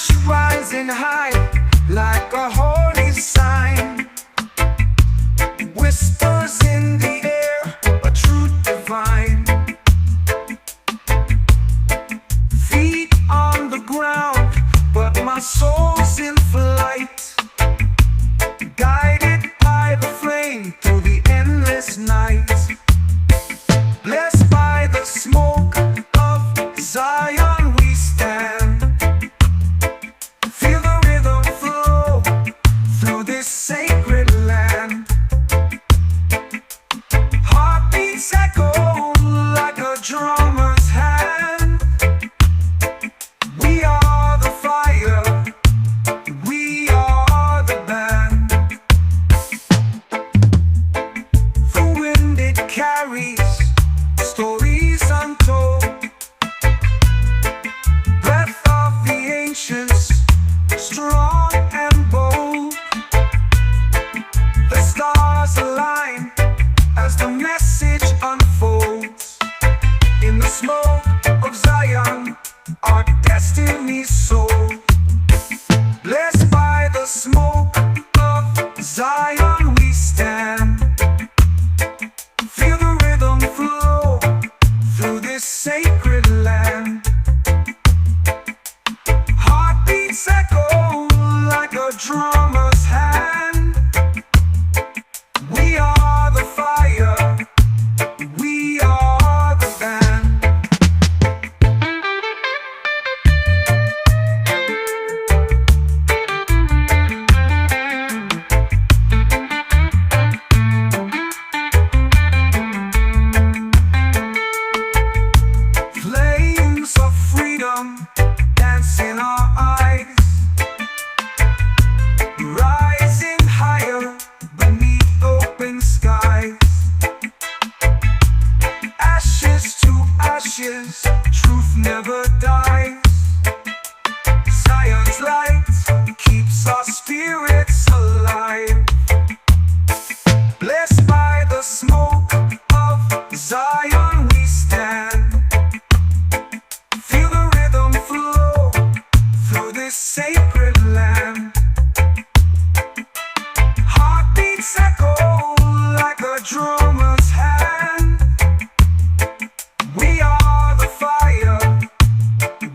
lush rising high like a holy sign. Whispers in the air, a truth divine. Feet on the ground, but my soul's in flight, guided by the flame through the endless night. Blessed by the smoke of Zion we stand. Feel the rhythm flow through this sacred land. Heartbeats echo like a drummer's hand. We are the fire, we are the band. The wind it carries stories untold, breath of the ancients, strong and bold. The stars align as the message unfolds. In the smoke of Zion, our destiny's sold. Blessed by the smoke of Zion we stand. Feel the rhythm flow through this sacred land. Heartbeats echo like a drummer's hand. We are the fire, we are the band. Flames of freedom dance in our eyes, rising higher beneath open skies. Ashes to ashes, truth never dies. Zion's light keeps our spirits alive. Blessed by the smoke of Zion we stand. Feel the rhythm flow through this sacred land. Heartbeats echo like a drummer's hand. We are the fire,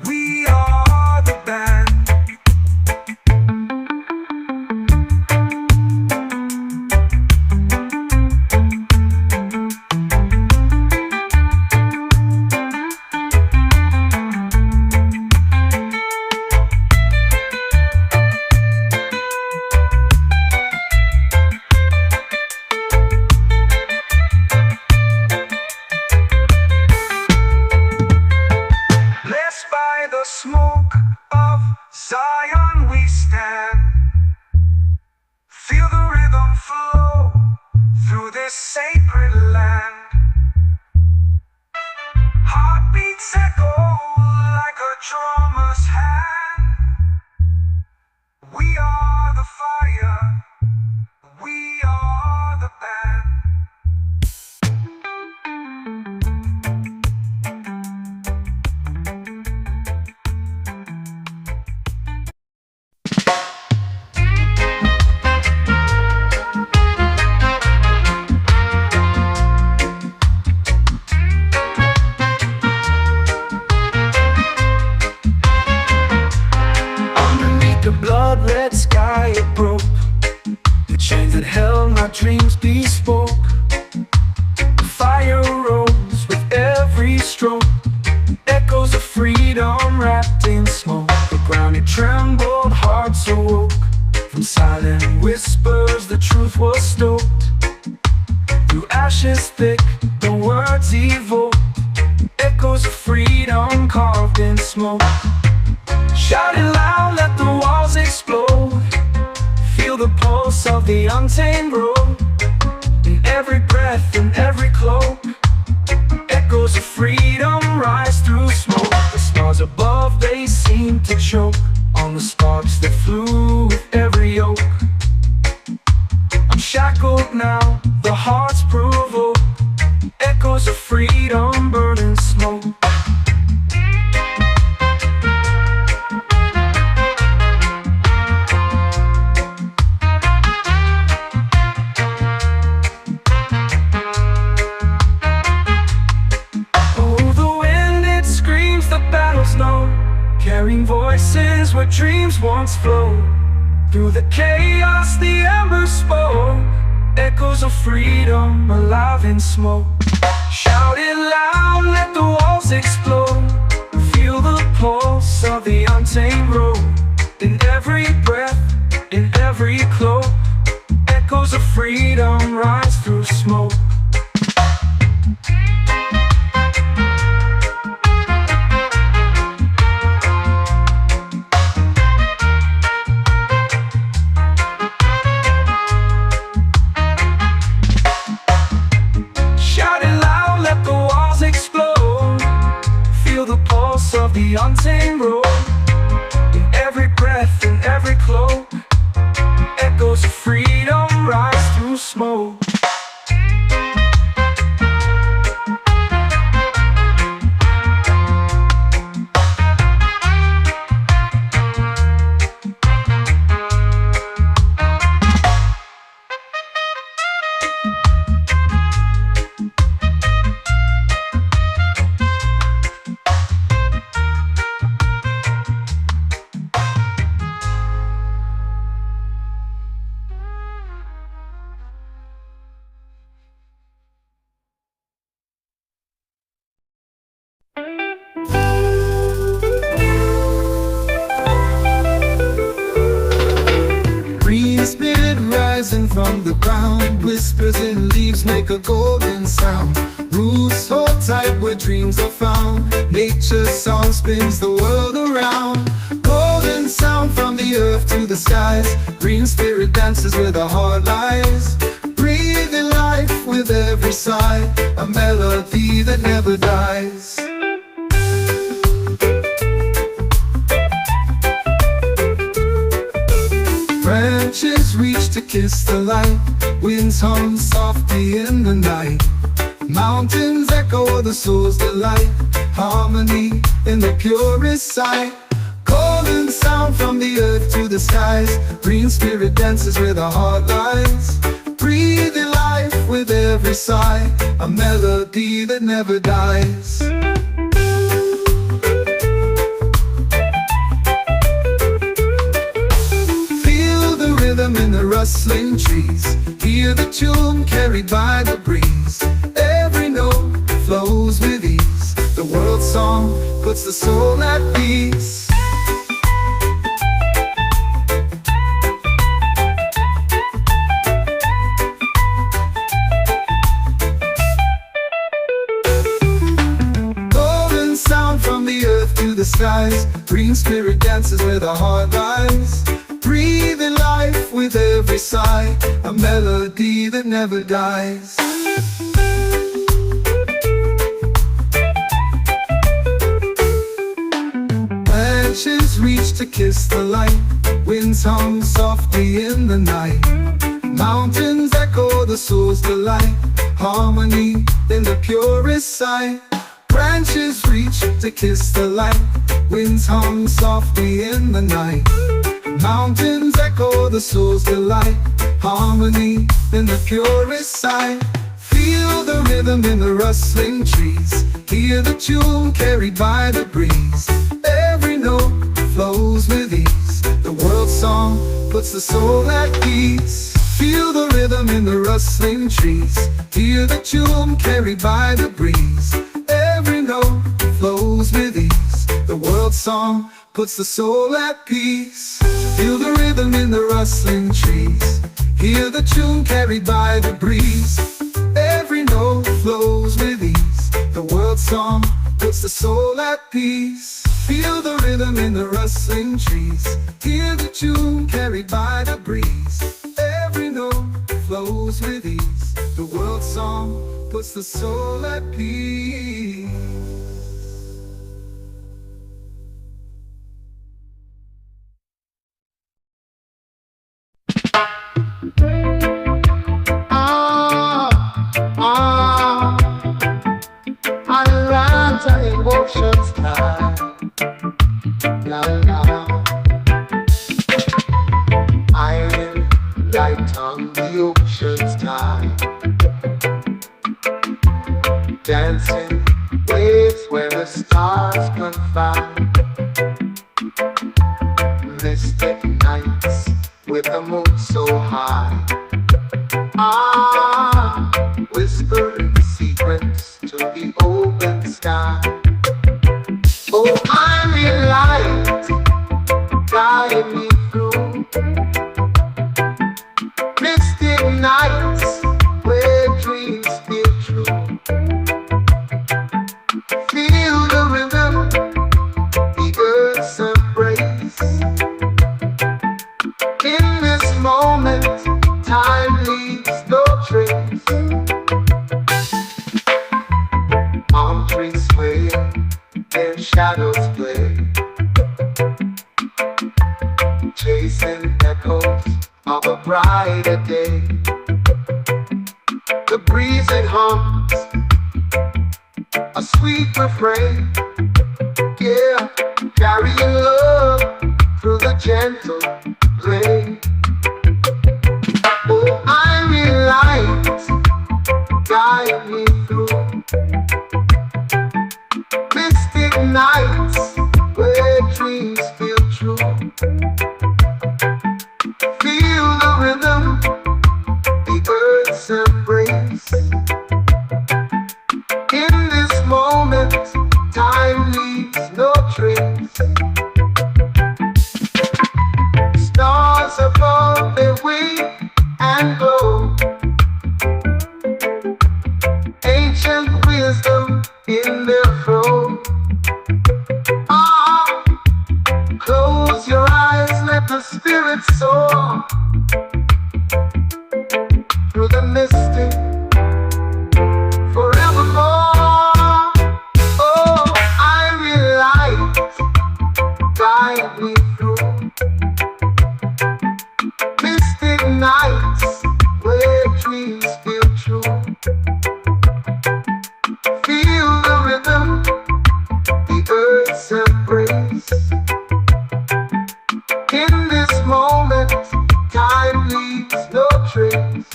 we are the band. Blessed by the smoke of Zion we stand. Feel the rhythm flow through this sacred land. Heartbeats echo like a drummer's hand. We are the fire, we are the band. Underneath the blood-red sky it broke, the chains that held my dreams bespoke. The fire rose with every stroke, echoes of freedom wrapped in smoke. The ground it trembled, hearts awoke. From silent whispers the truth was stoked. Through ashes thick the words evoked, echoes of freedom carved in smoke. Shout it loud, let the walls explode. Feel the pulse of the untamed road. In every breath, in every cloak, echoes of freedom rise through smoke. The stars above, they seem to choke on the sparks that flew with every yoke. I'm shackled now, the heart's provoked, echoes of freedom burn in smoke. where dreams once flowed. Through the chaos the embers spoke, echoes of freedom alive in smoke. Shout it loud, let the walls explode. Feel the pulse of the untamed road. In every breath, in every cloak, echoes of freedom rise through smoke. Of the untamed road. In every breath, in every cloak, echoes of freedom rise through smoke. From the ground, whispers in leaves make a golden sound. Roots hold tight where dreams are found. Nature's song spins the world around. Golden sound from the earth to the skies. Green spirit dances where the heart lies. Breathing life with every sigh, a melody that never dies. Branches reach to kiss the light. Winds hum softly in the night. Mountains echo the soul's delight. Harmony in the purest sight. Golden sound from the earth to the skies. Green spirit dances where the heart lies. Breathing life with every sigh, a melody that never dies. In the rustling trees, hear the tune carried by the breeze. Every note flows with ease. The world's song puts the soul at peace. Golden sound from the earth to the skies. Green spirit dances where the heart lies. Breathing life with every sigh, a melody that never dies. Branches reach to kiss the light. Winds hum softly in the night. Mountains echo the soul's delight. Harmony in the purest sight. Branches reach to kiss the light. Winds hum softly in the night. Mountains echo the soul's delight. Harmony in the purest sight. Feel the rhythm in the rustling trees. Hear the tune carried by the breeze. Every note flows with ease. The world's song puts the soul at peace. Feel the rhythm in the rustling trees. Hear the tune carried by the breeze. Every note flows with ease. The world's song puts the soul at peace. Feel the rhythm in the rustling trees. Hear the tune carried by the breeze. Every note flows with ease. The world's song puts the soul at peace. Feel the rhythm in the rustling trees. Hear the tune carried by the breeze. Every note flows with ease. The world's song puts the soul at peace. Emotions high. Now, iron light on the ocean's tide. Dancing waves where the stars confide. mystic nights with the moon so high. Ah, whispering secrets to the open sky. Oh, I'm in light, guide me through mystic nights where dreams feel true. Feel the rhythm, the earth's embrace. In this moment, time leaves no trace. Palm trees sway, their shadows play, chasing echoes of a brighter day. The breeze it hums, a sweet refrain, yeah, carrying love through the gentle play. Oh, I'm in light, guide me through mystic nights where dreams feel true. Feel the rhythm, the earth's embrace. In this moment, time leaves no trace. Stars above, they wave and glow. Ancient wisdom in their flow. Ah, close your eyes, let the spirit soar through the mystic forevermore. Oh, I realize, guide me through mystic nights where dreams feel true. Feel the rhythm, the earth's embrace. In this moment, time leaves no trace.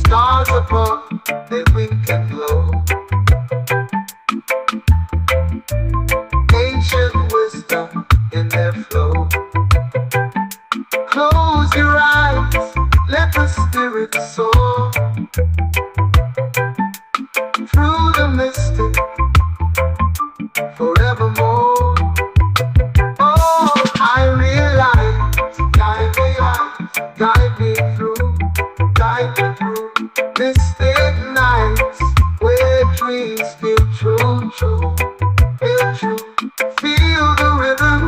Stars above, they wink and glow. Ancient wisdom in their flow. Close your eyes, let the spirit soar through the mystic forevermore. Oh, I realize, guide me through mystic nights where dreams feel true, feel true. Feel the rhythm,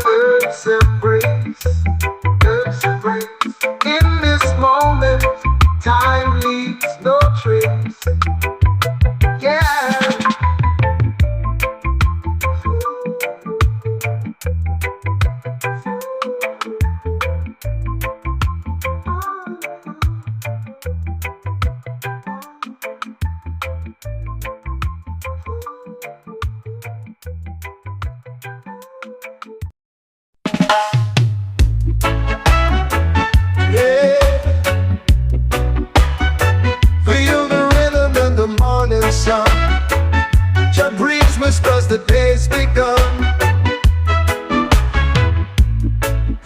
earth's embrace, earth's embrace. In this moment, time leaves no trace. Yeah. Feel the rhythm in the morning sun. Your breeze whispers the day's begun.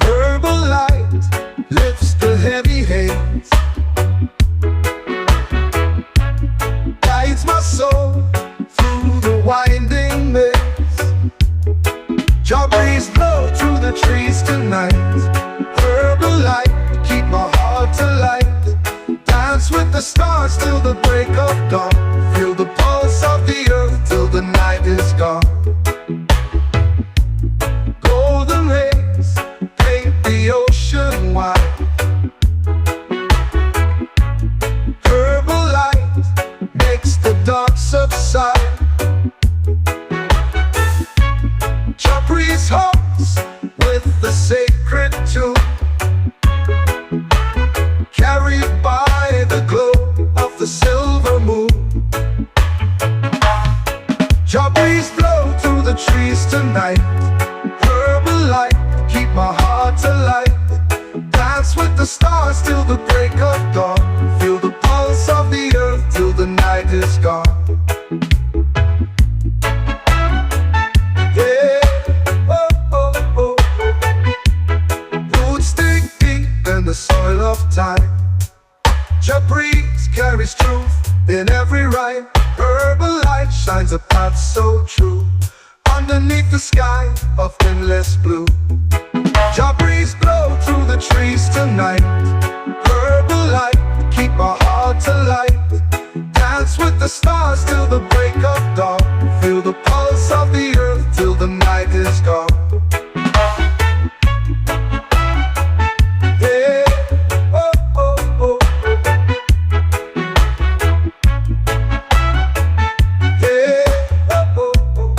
Herbal light lifts the heavy haze, guides my soul through the winding maze. Your breeze blow through the trees tonight. Herbal light, keep my heart alight. Dance with the stars till the break of dawn. Feel the pulse of the earth till the night is gone. Golden rays paint the ocean wide. Herbal light makes the dark subside. Your breeze hums with the sacred tune, carried by the glow of the silver moon. Your breeze blow through the trees tonight. Herbal light, keep my heart alight. Dance with the stars till the break of dawn. Feel the pulse of the earth till the night is gone. underneath the sky of endless blue. Jah breeze blow through the trees tonight. Herbal light, keep our hearts alight. Dance with the stars till the break of dawn. Feel the pulse of the earth till the night is gone. Yeah, oh, oh, oh. Yeah, oh, oh, oh.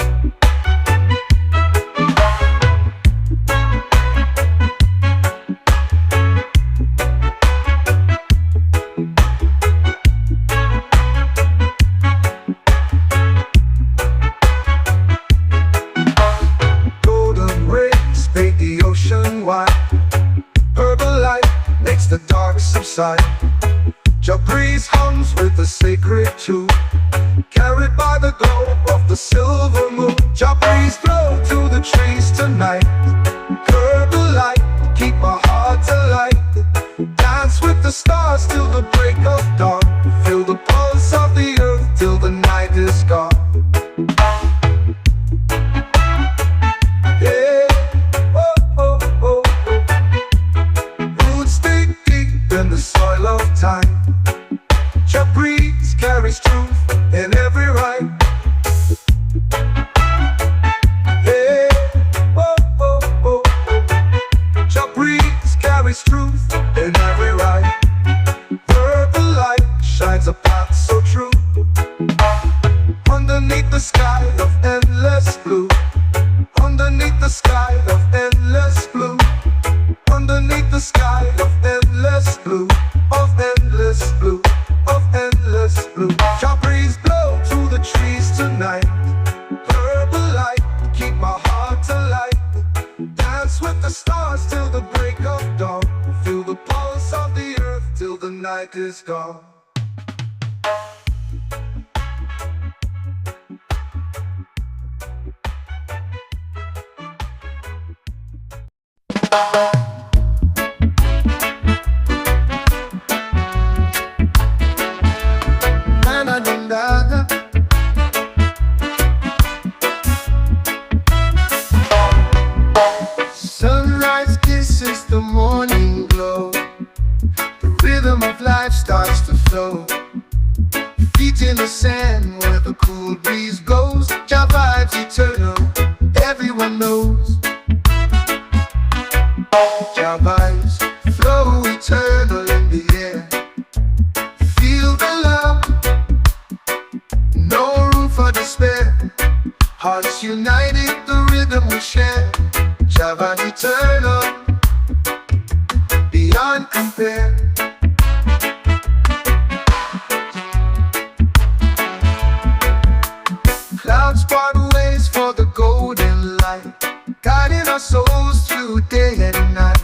Golden rays paint the ocean wide. Herbal light makes the dark subside. Jah breeze hums with the sacred tune, carried by the glow of the silver moon. Jah breeze blow through the trees tonight. Herbal light, keep our hearts alight. Dance with the stars till the break of dawn. Feel the pulse of the earth till the night is gone. Yeah, oh, oh, oh. Roots dig deep in the soil of time. Jah breeze carries truth in every rhyme. Yeah, oh, oh, oh. Jah breeze carries truth in every rhyme. Purple light shines a path so true. Underneath the sky of endless blue. Underneath the sky of endless blue. Underneath the sky of endless blue. Of endless blue. Of endless blue. Jah breeze blow through the trees tonight. Purple light, keep my heart alight. Dance with the stars till the break of dawn. Feel the pulse of the earth till the night is gone. Sunrise kisses the morning glow. The rhythm of life starts to flow. Feet in the sand where the cool breeze goes. Jah vibes eternal, everyone knows. Jah vibes flow eternal in the air. Feel the love, no room for despair. Hearts united, the rhythm we share. Jah vibes eternal, beyond compare. Clouds part ways for the golden light, guiding our souls through day and night.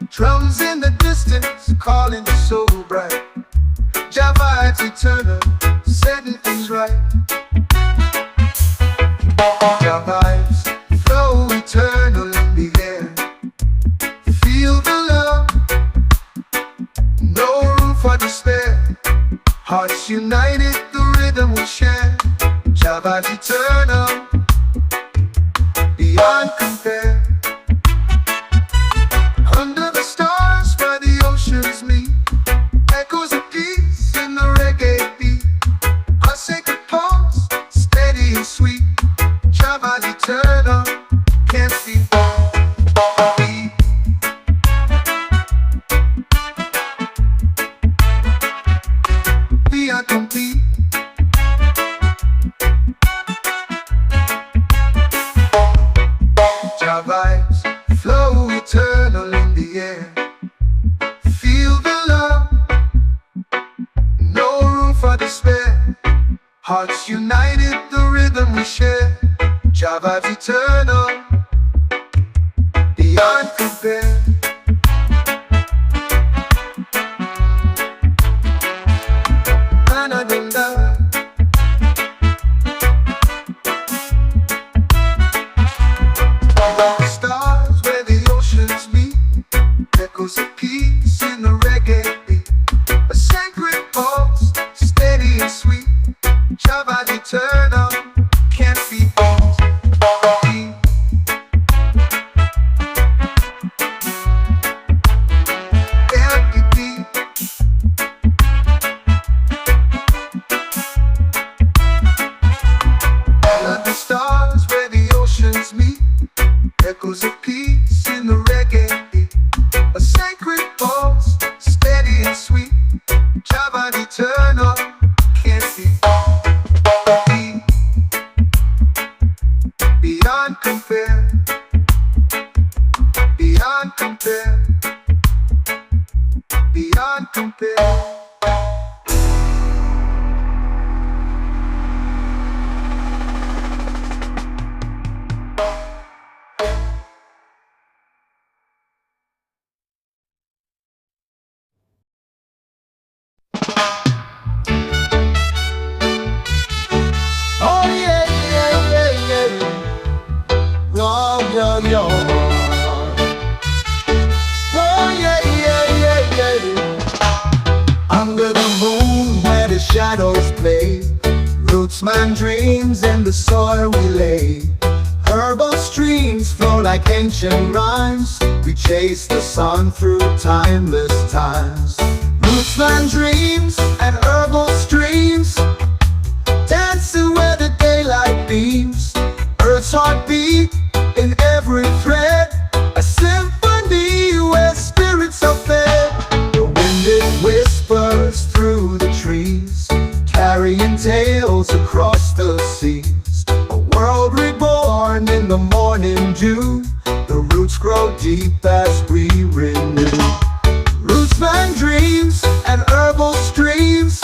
Drums in the distance, calling so bright. Jah vibes eternal, setting things right. Jah vibes flow eternal in the air. Feel the love, no room for despair. Hearts united, the rhythm we share. Jah vibes eternal, beyond compare. Under the stars where the oceans meet, echoes of peace in the reggae beat. Our sacred pulse, steady and sweet. Jah vibes eternal, can't be beat. Beyond complete. Jah vibes flow eternal in the air. Feel the love, no room for despair. Hearts united, the rhythm we share. Jah vibes eternal, beyond compare. Stars where the oceans meet, echoes of peace in the reggae beat. A sacred pulse, steady and sweet. Jah vibes eternal, can't be beat. beyond compare, beyond compare, beyond compare. Oh yeah, yeah, yeah, yeah. No, no, no. Oh yeah, yeah, yeah, yeah. Under the moon where the shadows play, rootsman dreams in the soil we lay. Herbal streams flow like ancient rhymes. We chase the sun through timeless times. Rootsman dreams and herbal streams, dancing where the daylight beams. Earth's heartbeat in every thread, a symphony where spirits are fed. The wind it whispers through the trees, carrying tales across the seas. A world reborn in the morning dew. The roots grow deep as we renew. Rootsman dreams and herbal streams,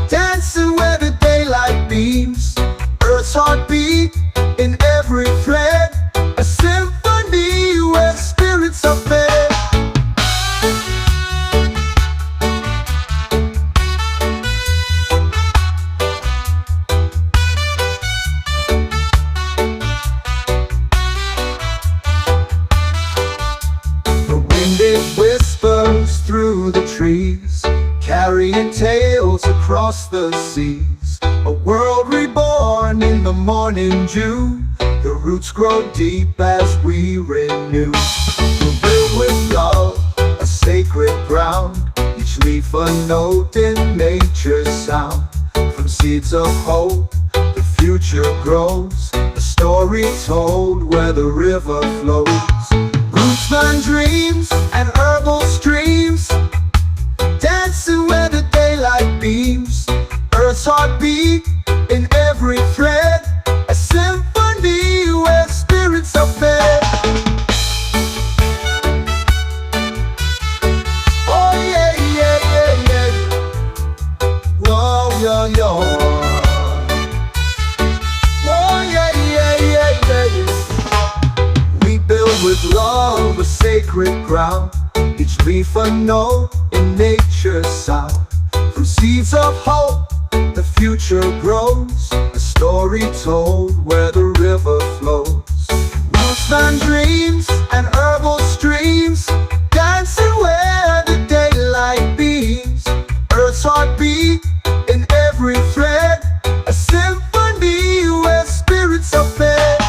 dancing where the daylight beams. Earth's heartbeat in every thread, a symphony where spirits are fed. The wind it whispers through the trees, carrying tales across the seas. A world reborn in the morning dew. The roots grow deep as we renew. We're built with love, a sacred ground. Each leaf a note in nature's sound. From seeds of hope, the future grows. A story told where the river flows. Rootsman dreams and herbal streams, dancing where the daylight beams. Earth's heartbeat in every thread, a symphony where spirits are fed. Oh yeah, yeah, yeah, yeah. Oh yeah, yeah. Oh yeah, yeah, yeah, yeah. We build with love a sacred ground. Each leaf a note in nature's sound. From seeds of hope, the future grows. A story told where the river flows. Rootsman dreams and herbal streams, dancing where the daylight beams. Earth's heartbeat in every thread, a symphony where spirits are fed.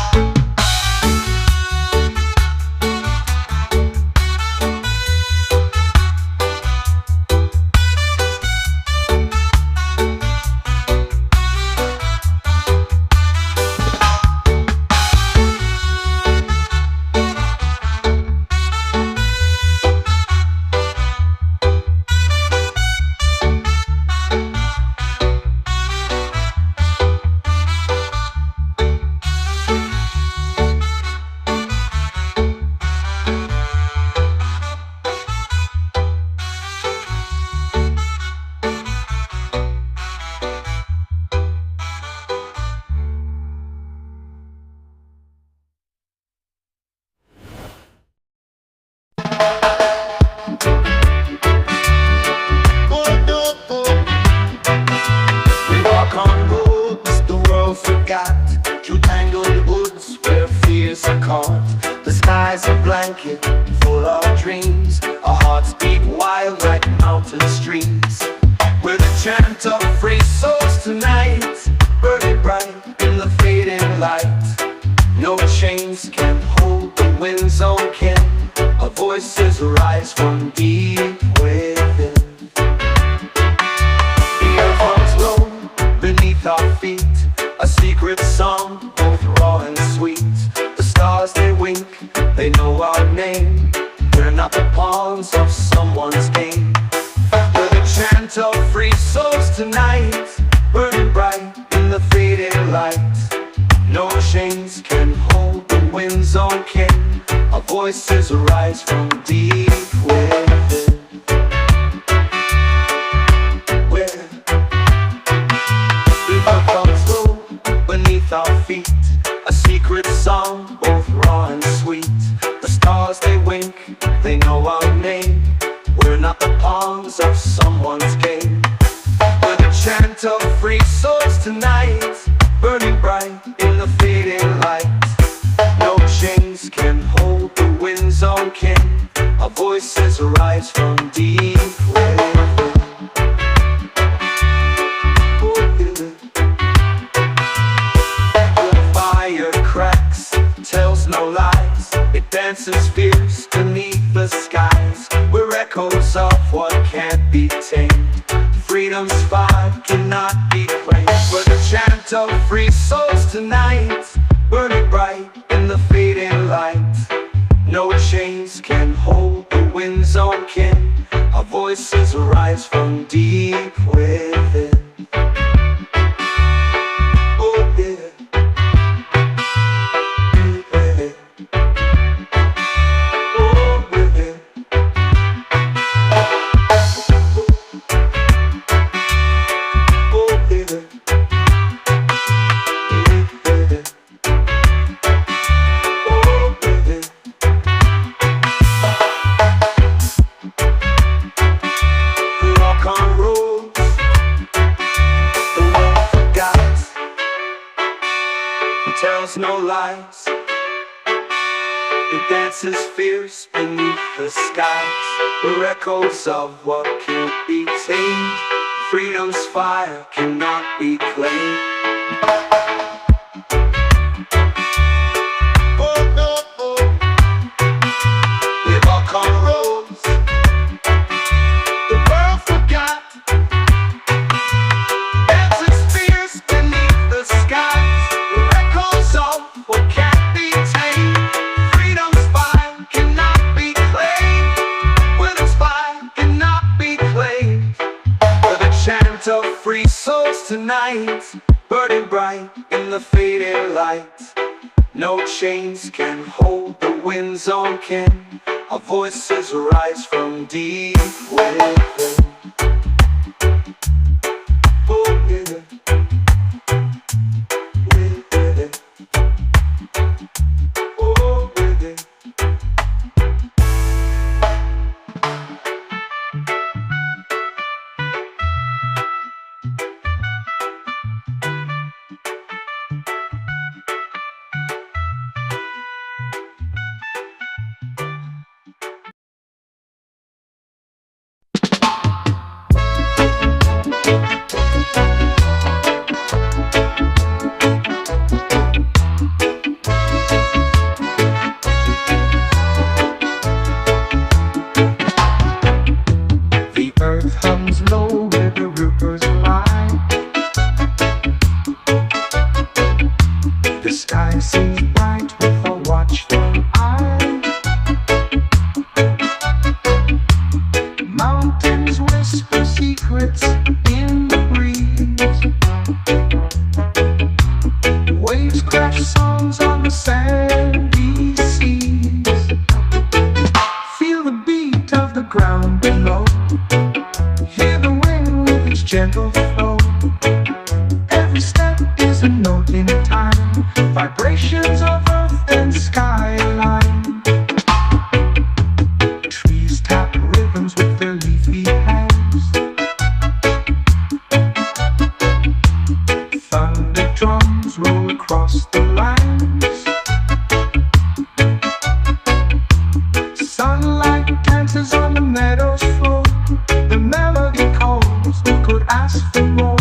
The sky's a blanket full of dreams. Our hearts beat wild like mountain streams. We're the chant of free souls tonight, burning bright in the fading light. No chains can hold the wind's own kin. Our voices rise from deep within. The earth hangs low beneath our feet, a secret song, both raw and sweet. The stars they wink, they know our name. We're not the pawns of someone's game. We're the chant of free souls tonight, burning bright in the fading light. No shame chains can hold the wind's own king. Our voices arise from deep within. Where river comes through beneath our feet, a secret song, both raw and sweet. The stars they wink, they know our name. We're not the pawns of someone's game. We're the chant of free souls tonight, burning bright in the fading light. No chains can hold the wind's own king. Our voices arise from deep within. The fire cracks, tells no lies. It dances fierce beneath the skies. We're echoes of what can't be tamed. Freedom's fire cannot be claimed. We're the chant of free souls tonight, burning bright in the fading light. No chains can hold the wind's own king. Our voices arise from deep within. Oh yeah. Oh within. Oh within. Tells no lies. It dances fierce beneath the skies. We're echoes of what can't be tamed. Freedom's fire cannot be claimed. Oh, no, oh. We've all come roads the world forgot. Dances fierce beneath the skies. What can't be tamed. Freedom's fire cannot be claimed. Freedom's fire cannot be claimed. We're the chant of free souls tonight, burning bright in the fading light. No chains can hold the wind's own king. Our voices rise from deep within. Oh yeah. Gentle flow. Every step is a note in time. Vibrations of earth and skyline. Trees tap rhythms with their leafy hands. Thunder drums roll across the lands. Sunlight dances on the meadows floor. The melody calls. Who could ask for more?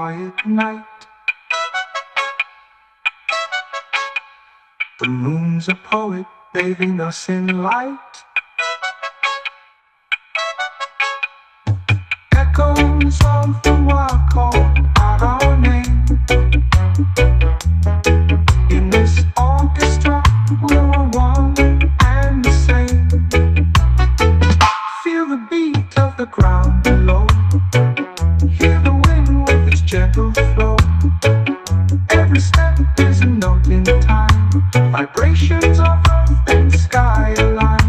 quiet night. The moon's a poet, bathing us in light. Echoes of the wild call out our name. In this orchestra, we're one and the same. Feel the beat of the ground below. Hear the wind with its gentle flow. Every step is a note in time. Vibrations of earth and sky align.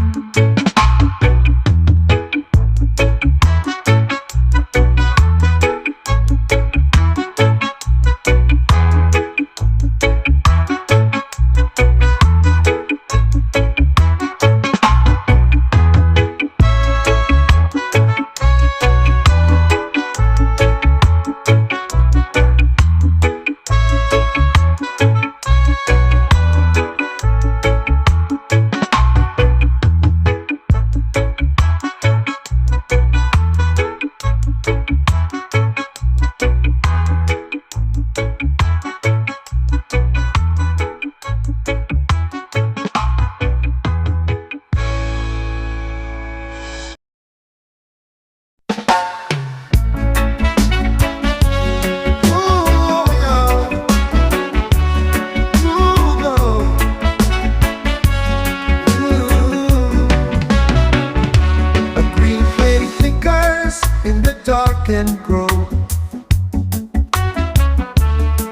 And grow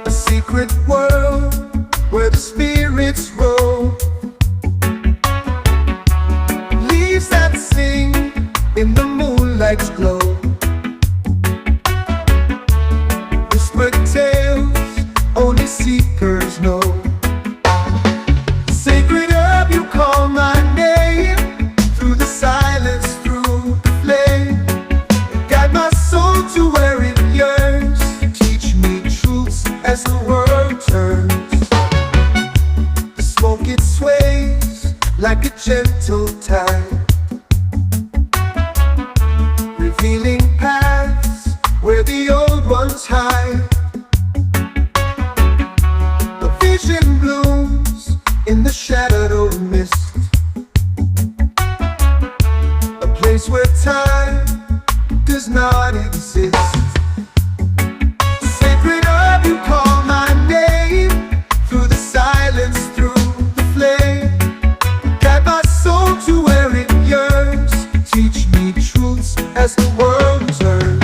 a secret world where the spirits roll. Leaves that sing in the moonlight's glow. Whispered tales only seekers know. Sacred herb, you call my name through the silence, through the flame. Guide my soul to where it yearns. Teach me truths as the world turns. The smoke, it sways like a gentle tide, revealing paths where the old ones hide. A vision blooms in the shadow mist, a place where time does not exist. Sacred herb, you call my name through the silence, through the flame. Guide my soul to where it yearns. Teach me truths as the world turns.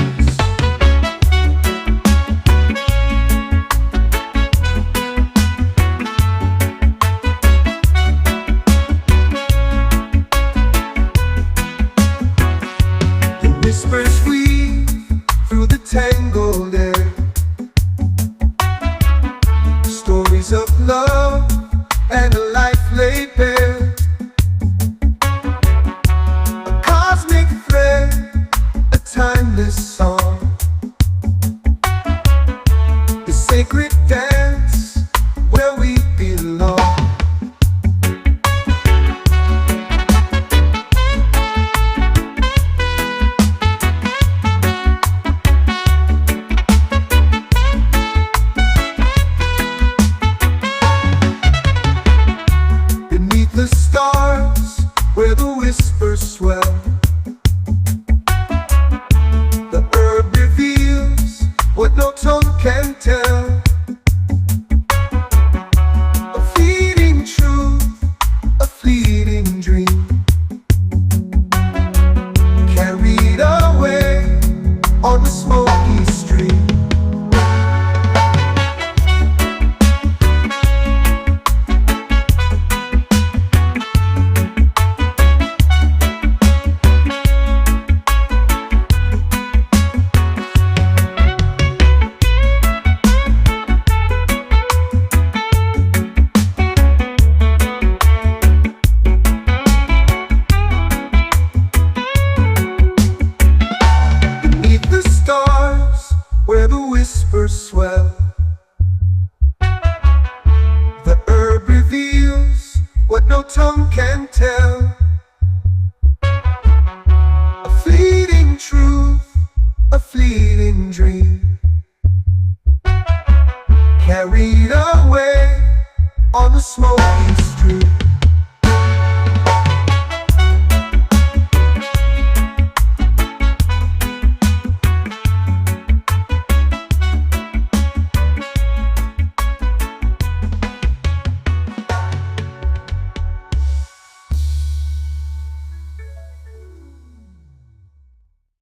Whispers weave through the tangled air. Stories of love and a life laid bare. A cosmic thread, a timeless song. The sacred dance where we belong. The stars where the whispers swell. The herb reveals what no tongue can tell. A fleeting truth, a fleeting dream, carried away on the smoky stream. Where the whispers swell, the herb reveals what no tongue can tell. A fleeting truth, a fleeting dream, on the smoky street.